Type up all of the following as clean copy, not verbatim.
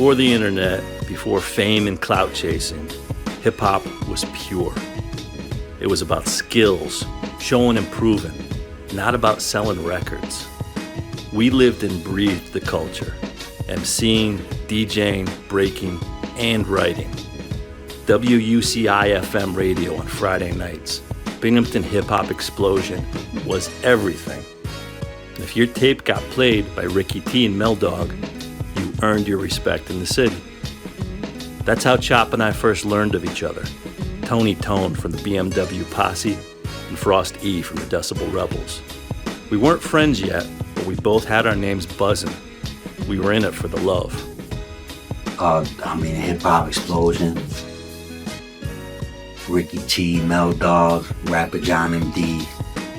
Before the internet, before fame and clout chasing, hip-hop was pure. It was about skills, showing and proving, not about selling records. We lived and breathed the culture, MCing, DJing, breaking, and writing. WUCI-FM radio on Friday nights, Binghamton hip-hop explosion was everything. And if your tape got played by Ricky T and Mel Dog, you earned your respect in the city. That's how Chop and I first learned of each other. Tony Tone from the BMW Posse and Frost E from the Decibel Rebels. We weren't friends yet, but we both had our names buzzing. We were in it for the love. Hip-hop explosion. Ricky T, Mel Dog, Rapper John MD,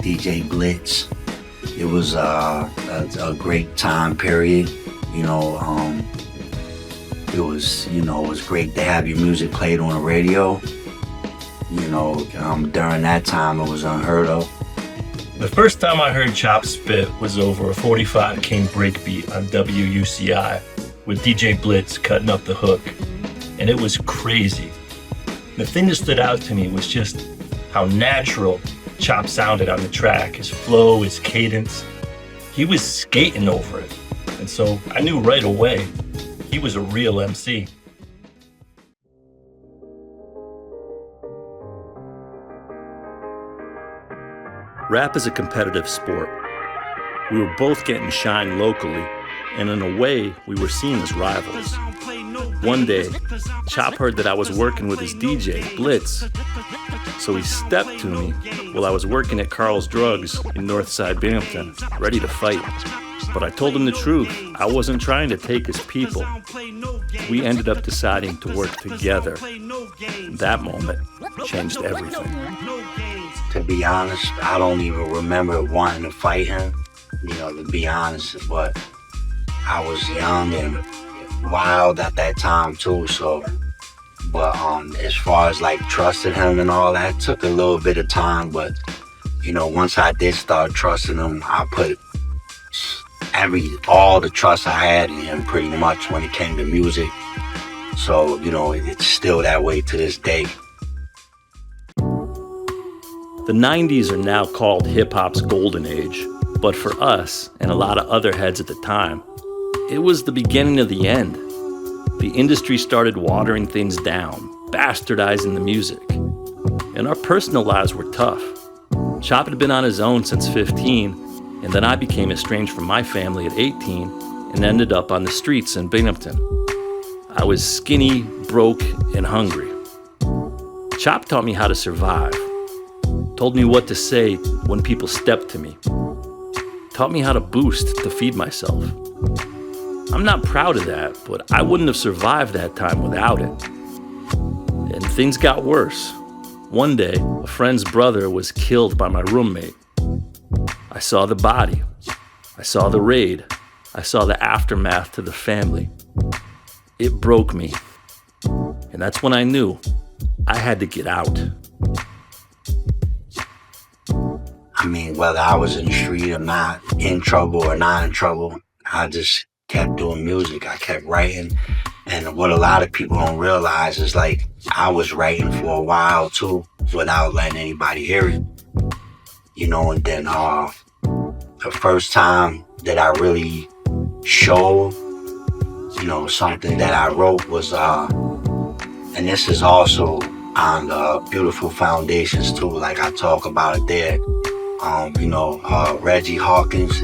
DJ Blitz. It was a great time period. It was great to have your music played on the radio. During that time, it was unheard of. The first time I heard Chop spit was over a 45 King breakbeat on WUCI with DJ Blitz cutting up the hook, and it was crazy. The thing that stood out to me was just how natural Chop sounded on the track, his flow, his cadence. He was skating over it, and so I knew right away he was a real MC. Rap is a competitive sport. We were both getting shine locally, and in a way, we were seen as rivals. One day, Chop heard that I was working with his DJ, Blitz, so he stepped to me while I was working at Carl's Drugs in Northside Binghamton, ready to fight. But I told him the truth. I wasn't trying to take his people. We ended up deciding to work together. That moment changed everything. To be honest, I don't even remember wanting to fight him, to be honest, but I was young and wild at that time too, as far as like trusting him and all that, took a little bit of time, but once I did start trusting him, I put all the trust I had in him pretty much when it came to music. So, it's still that way to this day. The 90s are now called hip-hop's golden age, but for us and a lot of other heads at the time, it was the beginning of the end. The industry started watering things down, bastardizing the music. And our personal lives were tough. Chop had been on his own since 15, and then I became estranged from my family at 18 and ended up on the streets in Binghamton. I was skinny, broke, and hungry. Chop taught me how to survive. Told me what to say when people stepped to me. Taught me how to boost to feed myself. I'm not proud of that, but I wouldn't have survived that time without it. And things got worse. One day, a friend's brother was killed by my roommate. I saw the body. I saw the raid. I saw the aftermath to the family. It broke me. And that's when I knew I had to get out. Whether I was in the street or not, in trouble or not in trouble, I just kept doing music. I kept writing. And what a lot of people don't realize is I was writing for a while too, without letting anybody hear it. And then the first time that I really showed, something that I wrote was, and this is also on Beautiful Foundations too, like I talk about it there. Reggie Hawkins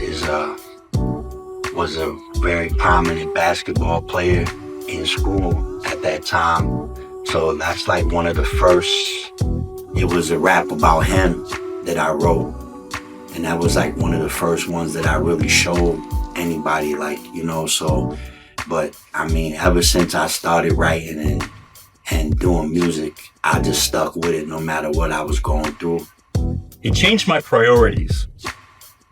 was a very prominent basketball player in school at that time. So that's like one of the first, it was a rap about him that I wrote. And that was like one of the first ones that I really showed anybody, but ever since I started writing and doing music, I just stuck with it no matter what I was going through. It changed my priorities.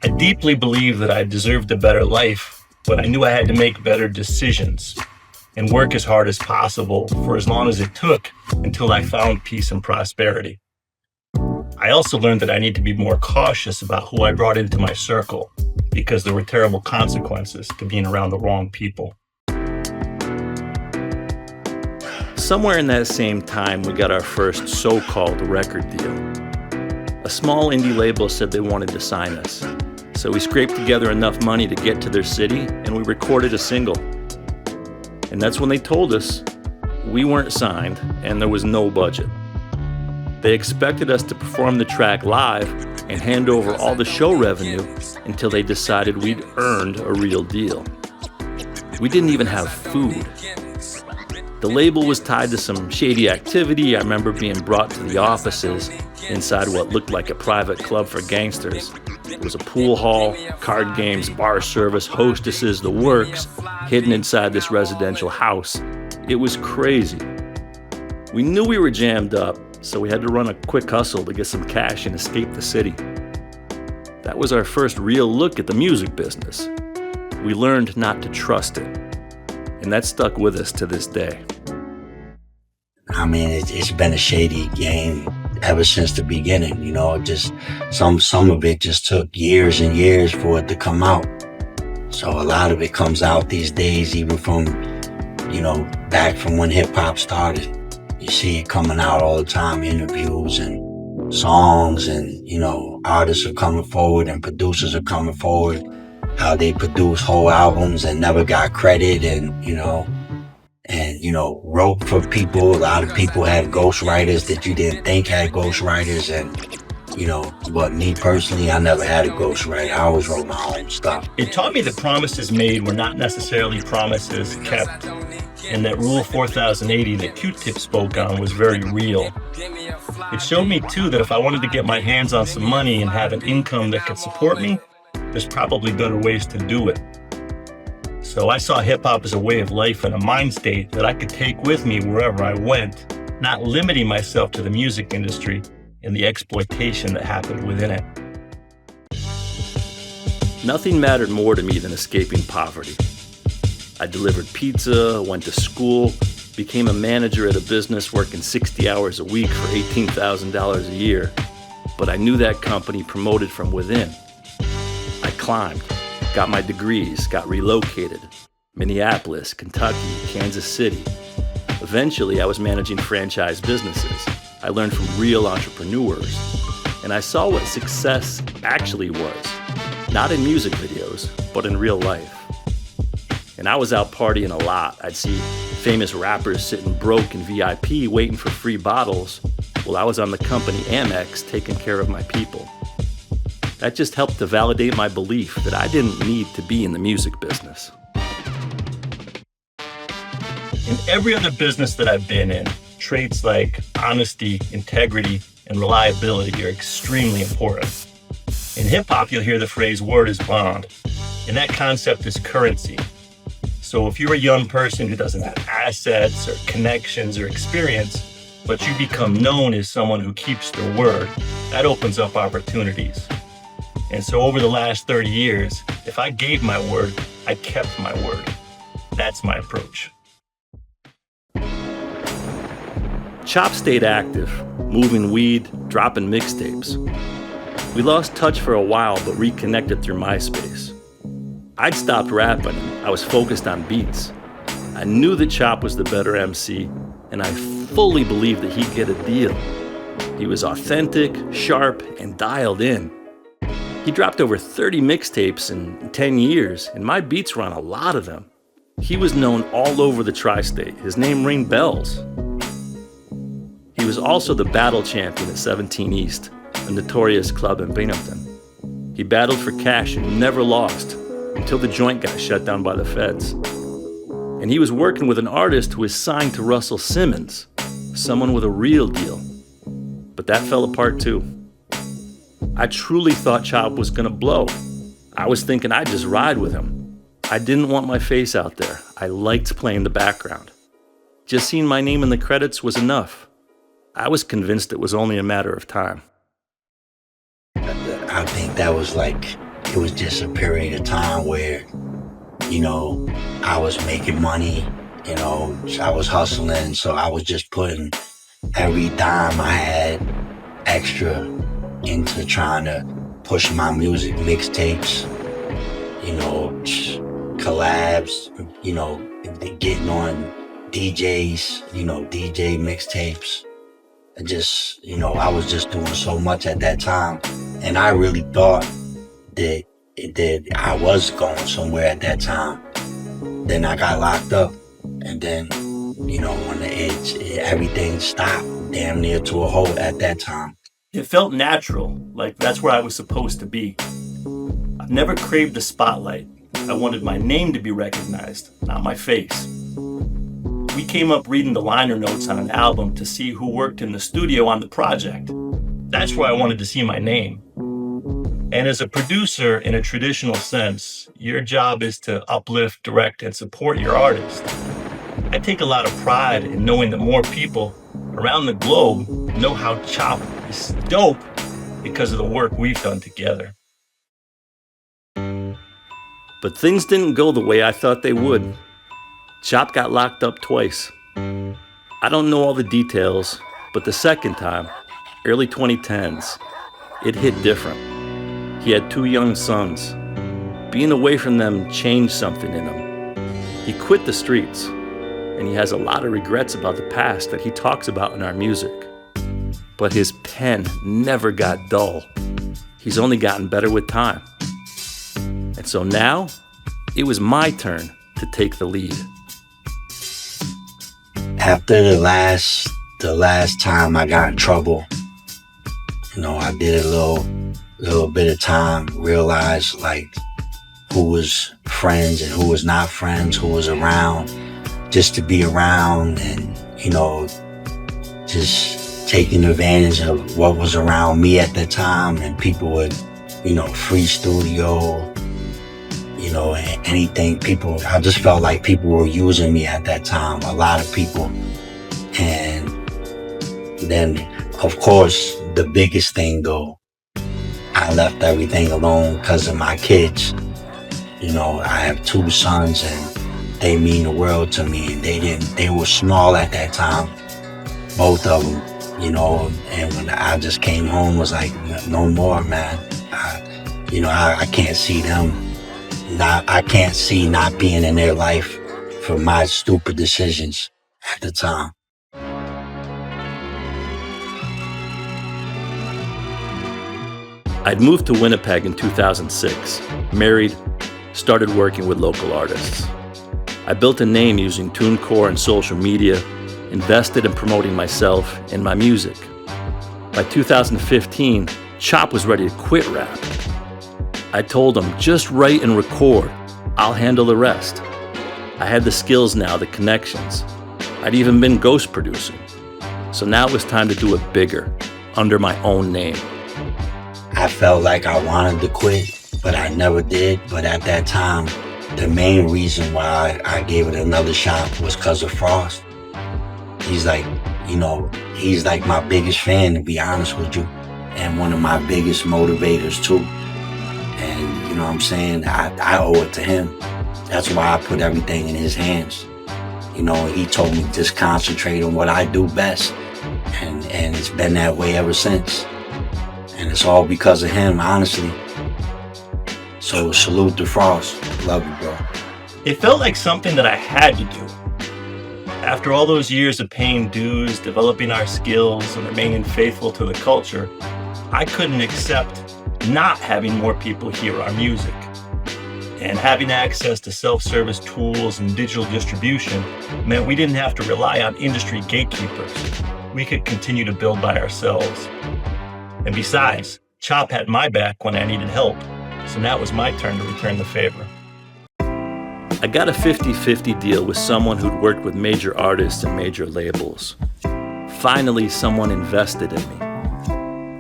I deeply believed that I deserved a better life, but I knew I had to make better decisions and work as hard as possible for as long as it took until I found peace and prosperity. I also learned that I need to be more cautious about who I brought into my circle because there were terrible consequences to being around the wrong people. Somewhere in that same time, we got our first so-called record deal. A small indie label said they wanted to sign us. So we scraped together enough money to get to their city, and we recorded a single. And that's when they told us we weren't signed and there was no budget. They expected us to perform the track live and hand over all the show revenue until they decided we'd earned a real deal. We didn't even have food. The label was tied to some shady activity. I remember being brought to the offices inside what looked like a private club for gangsters. It was a pool hall, card games, bar service, hostesses, the works, hidden inside this residential house. It was crazy. We knew we were jammed up, so we had to run a quick hustle to get some cash and escape the city. That was our first real look at the music business. We learned not to trust it, and that stuck with us to this day. I mean, it's been a shady game ever since the beginning, you know. Just some of it just took years and years for it to come out. So a lot of it comes out these days, even from, you know, back from when hip hop started. You see it coming out all the time, interviews and songs, and, you know, artists are coming forward and producers are coming forward, how they produce whole albums and never got credit, and, you know, wrote for people. A lot of people had ghostwriters that you didn't think had ghostwriters, and, you know, but me personally, I never had a ghostwriter. I always wrote my own stuff. It taught me that promises made were not necessarily promises kept, and that Rule 4080 that Q-Tip spoke on was very real. It showed me, too, that if I wanted to get my hands on some money and have an income that could support me, there's probably better ways to do it. So I saw hip-hop as a way of life and a mind state that I could take with me wherever I went, not limiting myself to the music industry and the exploitation that happened within it. Nothing mattered more to me than escaping poverty. I delivered pizza, went to school, became a manager at a business working 60 hours a week for $18,000 a year. But I knew that company promoted from within. I climbed, got my degrees, got relocated. Minneapolis, Kentucky, Kansas City. Eventually, I was managing franchise businesses. I learned from real entrepreneurs. And I saw what success actually was. Not in music videos, but in real life. And I was out partying a lot. I'd see famous rappers sitting broke in VIP waiting for free bottles while I was on the company Amex taking care of my people. That just helped to validate my belief that I didn't need to be in the music business. In every other business that I've been in, traits like honesty, integrity, and reliability are extremely important. In hip-hop, you'll hear the phrase word is bond, and that concept is currency. So if you're a young person who doesn't have assets or connections or experience, but you become known as someone who keeps their word, that opens up opportunities. And so over the last 30 years, if I gave my word, I kept my word. That's my approach. Chop stayed active, moving weed, dropping mixtapes. We lost touch for a while, but reconnected through MySpace. I'd stopped rapping. I was focused on beats. I knew that Chop was the better MC, and I fully believed that he'd get a deal. He was authentic, sharp, and dialed in. He dropped over 30 mixtapes in 10 years, and my beats were on a lot of them. He was known all over the tri-state. His name rang bells. He was also the battle champion at 17 East, a notorious club in Binghamton. He battled for cash and never lost until the joint got shut down by the feds. And he was working with an artist who was signed to Russell Simmons, someone with a real deal. But that fell apart too. I truly thought Chop was gonna blow. I was thinking I'd just ride with him. I didn't want my face out there. I liked playing the background. Just seeing my name in the credits was enough. I was convinced it was only a matter of time. I think that was like, it was just a period of time where, you know, I was making money, you know, I was hustling, so I was just putting every dime I had extra into trying to push my music, mixtapes, you know, collabs, you know, getting on DJs, DJ mixtapes. I was just doing so much at that time. And I really thought that I was going somewhere at that time. Then I got locked up. And then, when everything stopped damn near to a halt at that time. It felt natural, like that's where I was supposed to be. I've never craved the spotlight. I wanted my name to be recognized, not my face. We came up reading the liner notes on an album to see who worked in the studio on the project. That's where I wanted to see my name. And as a producer, in a traditional sense, your job is to uplift, direct, and support your artist. I take a lot of pride in knowing that more people around the globe know how Chop is dope because of the work we've done together. But things didn't go the way I thought they would. Chop got locked up twice. I don't know all the details, but the second time, early 2010s, it hit different. He had 2 young sons. Being away from them changed something in him. He quit the streets, and he has a lot of regrets about the past that he talks about in our music. But his pen never got dull. He's only gotten better with time. And so now, it was my turn to take the lead. After the last time I got in trouble, I did a little bit of time, realized like who was friends and who was not friends, who was around just to be around, and just taking advantage of what was around me at the time. And people would free studio, anything. I just felt like people were using me at that time, a lot of people. And then, of course, the biggest thing though, I left everything alone because of my kids. I have 2 sons and they mean the world to me. They were small at that time, both of them, and when I just came home, was like, no more, man. I can't see them. I can't see not being in their life for my stupid decisions at the time. I'd moved to Winnipeg in 2006, married, started working with local artists. I built a name using TuneCore and social media, invested in promoting myself and my music. By 2015, Chop was ready to quit rap. I told him, just write and record. I'll handle the rest. I had the skills now, the connections. I'd even been ghost producing. So now it was time to do it bigger, under my own name. I felt like I wanted to quit, but I never did. But at that time, the main reason why I gave it another shot was because of Frost. He's like my biggest fan, to be honest with you, and one of my biggest motivators too. And what I'm saying, I owe it to him. That's why I put everything in his hands. He told me just concentrate on what I do best, and it's been that way ever since. And it's all because of him, honestly. So salute to Frost. Love you, bro. It felt like something that I had to do. After all those years of paying dues, developing our skills, and remaining faithful to the culture, I couldn't accept not having more people hear our music. And having access to self-service tools and digital distribution meant we didn't have to rely on industry gatekeepers. We could continue to build by ourselves. And besides, Chop had my back when I needed help, so now it was my turn to return the favor. I got a 50-50 deal with someone who'd worked with major artists and major labels. Finally, someone invested in me.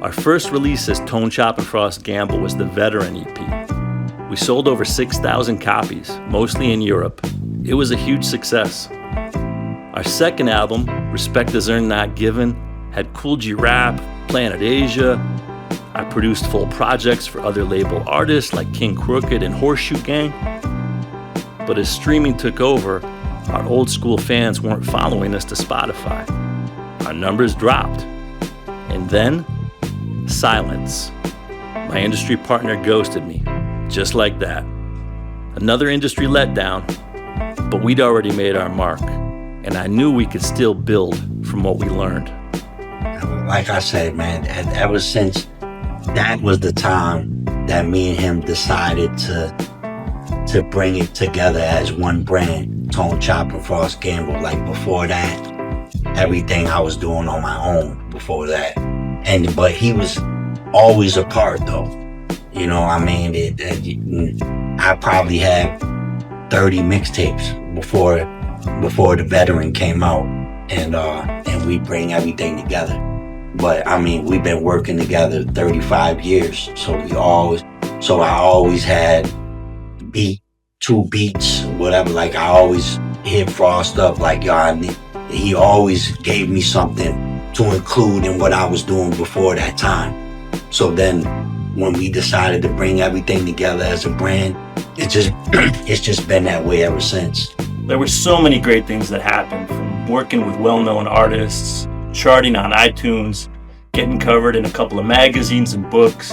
Our first release as Tone Chop and Frost Gamble was the Veteran EP. We sold over 6,000 copies, mostly in Europe. It was a huge success. Our second album, Respect Is Earned Not Given, had Cool G Rap, Planet Asia. I produced full projects for other label artists like King Crooked and Horseshoe Gang. But as streaming took over, our old school fans weren't following us to Spotify. Our numbers dropped. And then, silence. My industry partner ghosted me, just like that. Another industry letdown, but we'd already made our mark. and I knew we could still build from what we learned. Like I said, man, ever since that was the time that me and him decided to bring it together as one brand, Tone Chop and Frost Gamble. Like before that, everything I was doing on my own before that. But he was always a part though. You know, I mean, I probably had 30 mixtapes before The Veteran came out, and we bring everything together. But I mean, we've been working together 35 years, so I always had two beats, whatever. Like I always hit Frost up, like he always gave me something to include in what I was doing before that time. So then when we decided to bring everything together as a brand, it's just been that way ever since. There were so many great things that happened, from working with well-known artists, charting on iTunes, getting covered in a couple of magazines and books.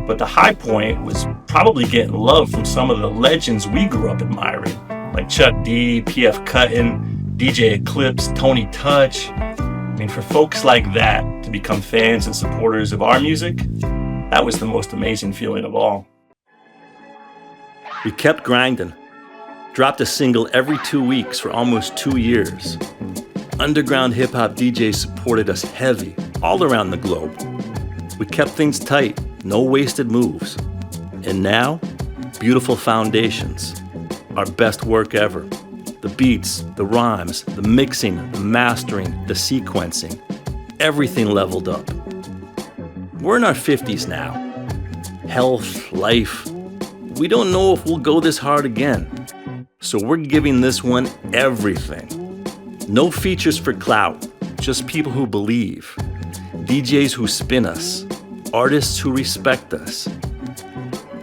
But the high point was probably getting love from some of the legends we grew up admiring, like Chuck D, P.F. Cuttin, DJ Eclipse, Tony Touch. I mean, for folks like that to become fans and supporters of our music, that was the most amazing feeling of all. We kept grinding. Dropped a single every 2 weeks for almost 2 years. Underground hip-hop DJs supported us heavy all around the globe. We kept things tight, no wasted moves. And now, Beautiful Foundations, our best work ever. The beats, the rhymes, the mixing, the mastering, the sequencing, everything leveled up. We're in our 50s now. Health, life, we don't know if we'll go this hard again. So we're giving this one everything. No features for clout, just people who believe. DJs who spin us, artists who respect us.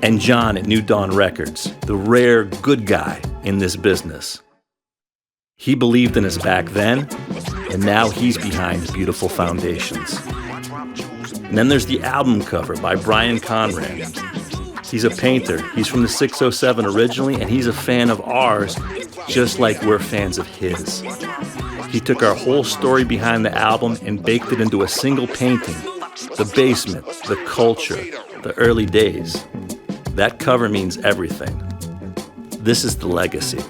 And John at New Dawn Records, the rare good guy in this business. He believed in us back then, and now he's behind Beautiful Foundations. And then there's the album cover by Brian Conrad. He's a painter. He's from the 607 originally, and he's a fan of ours, just like we're fans of his. He took our whole story behind the album and baked it into a single painting. The basement, the culture, the early days. That cover means everything. This is the legacy.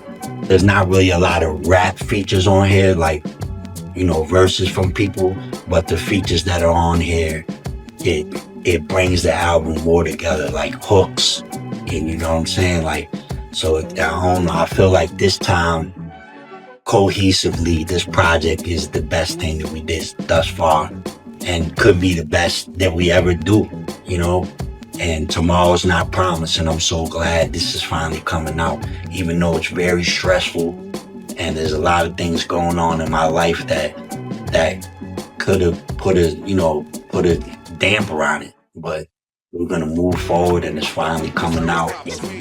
There's not really a lot of rap features on here, like, verses from people, but the features that are on here, it brings the album more together, like hooks, and you know what I'm saying? Like, so I don't know, I feel like this time, cohesively, this project is the best thing that we did thus far, and could be the best that we ever do, and tomorrow's not promised, and I'm so glad this is finally coming out, even though it's very stressful, and there's a lot of things going on in my life that could have put a damper on it, but we're gonna move forward, and it's finally coming out.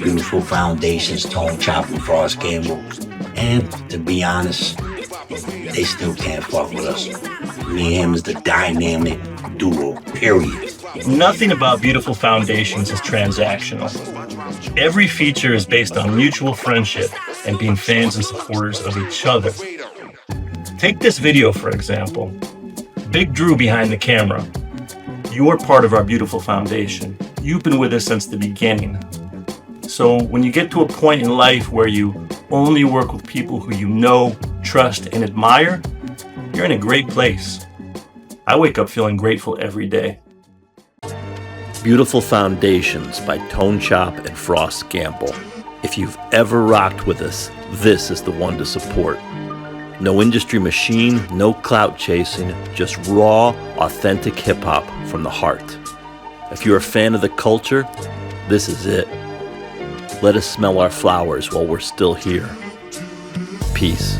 Beautiful Foundations, Tone Chop and Frost Gamble. And to be honest, they still can't fuck with us. Me and him is the dynamic duo, period. Nothing about Beautiful Foundations is transactional. Every feature is based on mutual friendship and being fans and supporters of each other. Take this video, for example. Big Drew behind the camera. You're part of our Beautiful Foundation. You've been with us since the beginning. So when you get to a point in life where you only work with people who you know, trust, and admire, you're in a great place. I wake up feeling grateful every day. Beautiful Foundations by Tone Chop and Frost Gamble. If you've ever rocked with us, this is the one to support. No industry machine, no clout chasing, just raw, authentic hip-hop from the heart. If you're a fan of the culture, this is it. Let us smell our flowers while we're still here. Peace.